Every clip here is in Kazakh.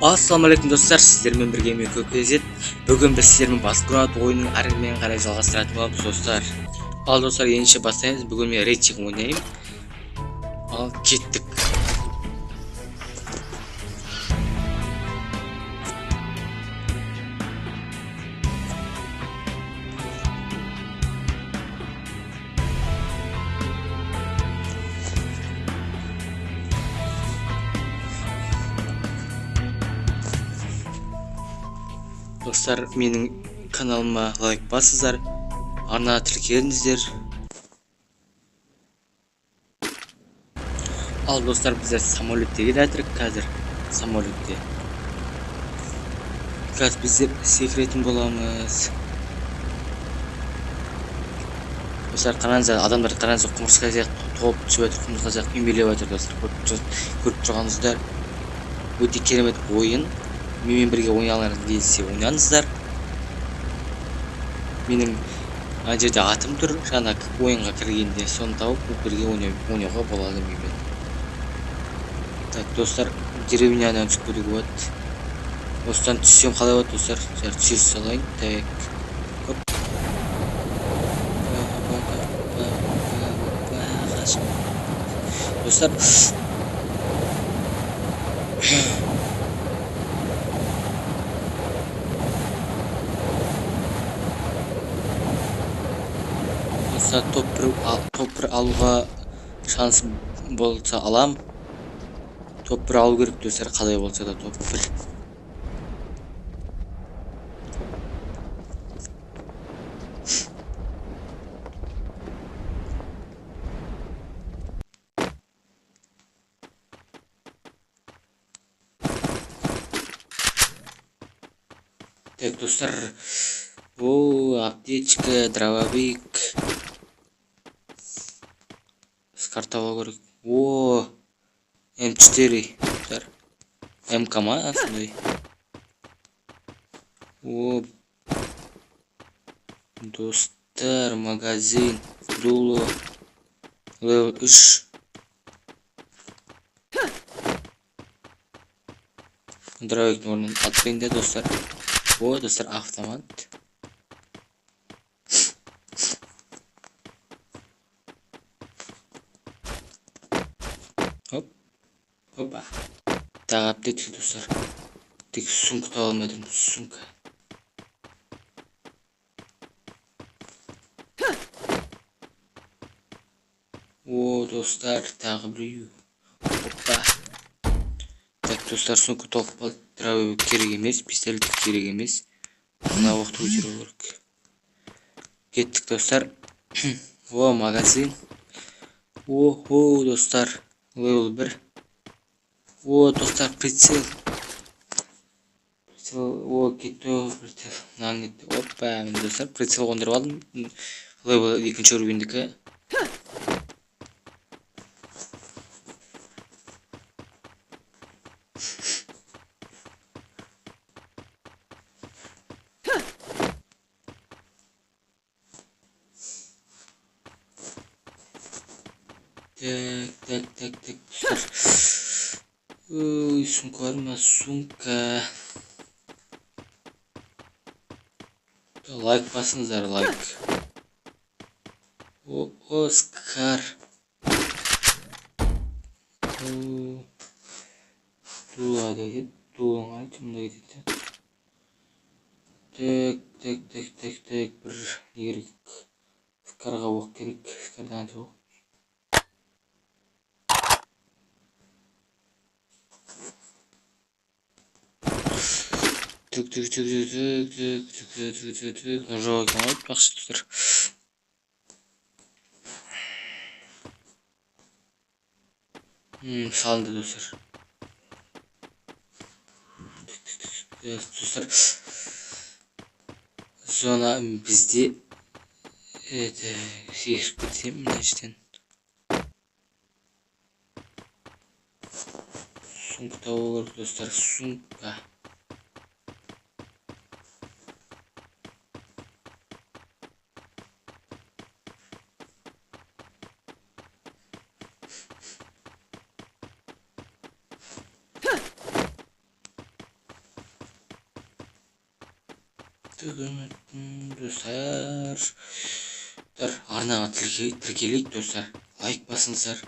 Ассалаумағалейкум достар, сіздермен бірге мен KZ. Бүгін біз сіздермен Battleground ойынның әрмен қарай жалғастыратын боламыз достар. Ал достар, ендеше бастаймыз. Бүгін мен рейтинг ойнаймын. Ал кеттік. Достар, менің каналыма лайк басыңыздар, арна тіркеліңіздер. Ал достар, біздер самолетте келатырық қазір. Самолетте. Қазір біздер секретін боламыз. Достар, қараңыздар, адамдар қараңыздар, құмырсқа сияқты толып түсіп жатыр, құмырсқа сияқты үймелеп жатыр достар. Көріп тұрғаныңыздар, өте керемет ойын. Менімен бірге ойналарыңыз келсе ойнаңыздар. Менің ана жерде атым тұр, жаңа ойынға кіргенде соны тауып бірге ойнауға болады менімен. Так, достар, деревнядан түсіп кетуге болады. Осыдан түссем қалай болады достар? Түсе салайын. Так. Достар, топ 1 алуға шансым болса алам. Топ 1 алу керек достар, қалай болса да топ 1. Так, достар, аптечка, дробовик. Картаға керек. М4 достар. МК ма сондай. Достар, магазин, дуло, левел 3. Дробовиктің орнын атпайын да достар. Достар, автомат. Опа. Тағы аптечка достар. Тек сумка таба алмадым, сумка. Достар, тағы біреу. Опа. Так, достар, сумка толып қалды. Дробовик керек емес, пистолет керек емес. Мына уақыт өтеру керек. Кеттік достар. Магазин. Достар, левел 1. Достар, прицел. Кетті прицел. Мынаны кетті. Опа, мен достар, прицел қондырып алдым. Левел 2 уровендікі. Так, достар. Сумка бар ма? Сумка. Лайк басыңыздар, лайк. Оскар. Дулада кетеді. Дулың айтымда кетеді. Так. Бір керек. Скарға оқ керек. Скардан оқ. Ножовик айтпақшы достар. Салынды достар. Достар, зона бізде. Секіріп кетсем мына жерден. Сумка табу керек достар, сумка. Dostlar. Арнаға тіркелейік достар. Лайк басыңыздар.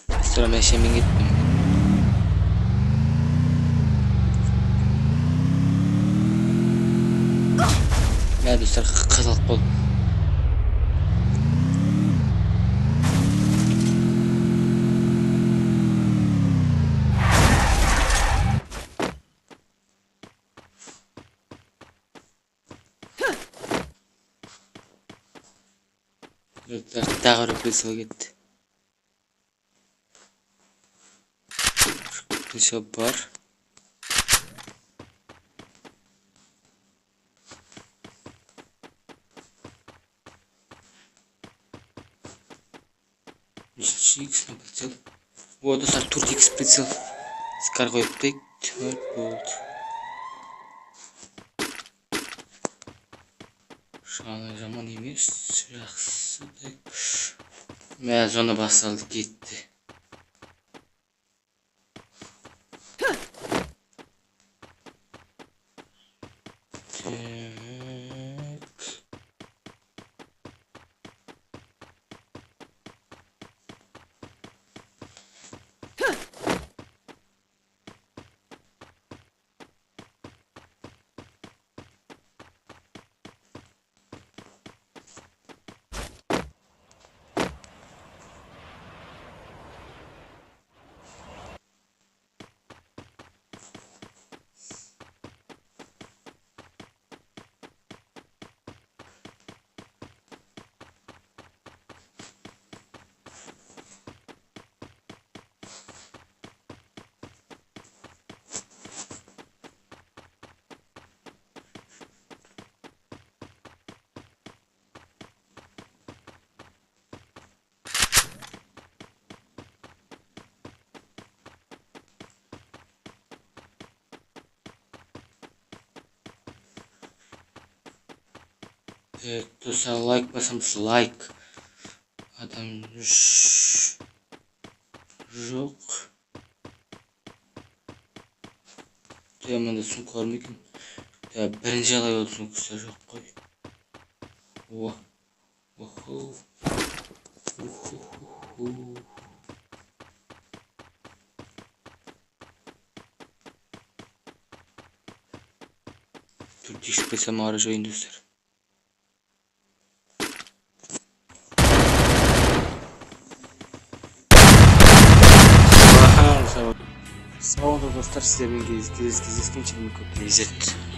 Достар, мен шемен кеттім. Мә достар, қызылық бол. Тағы бір прицел кетті. Прицел бар. X на прицел. Вот, достар, 4X прицел. Скар қойып қойып. 4 болды. Шағаны жаман емес, жақсы. Мә, зона басталды, кетті. Достар, лайк басамыз, лайк. Адам жоқ. Мында сумка бар ма екен? Бірінші алай ол сумкасы жоқ қой. Тут тише прицел мағара жойын достар. Сау болыңыздар достар, сіздермен кездескенше көп леззет.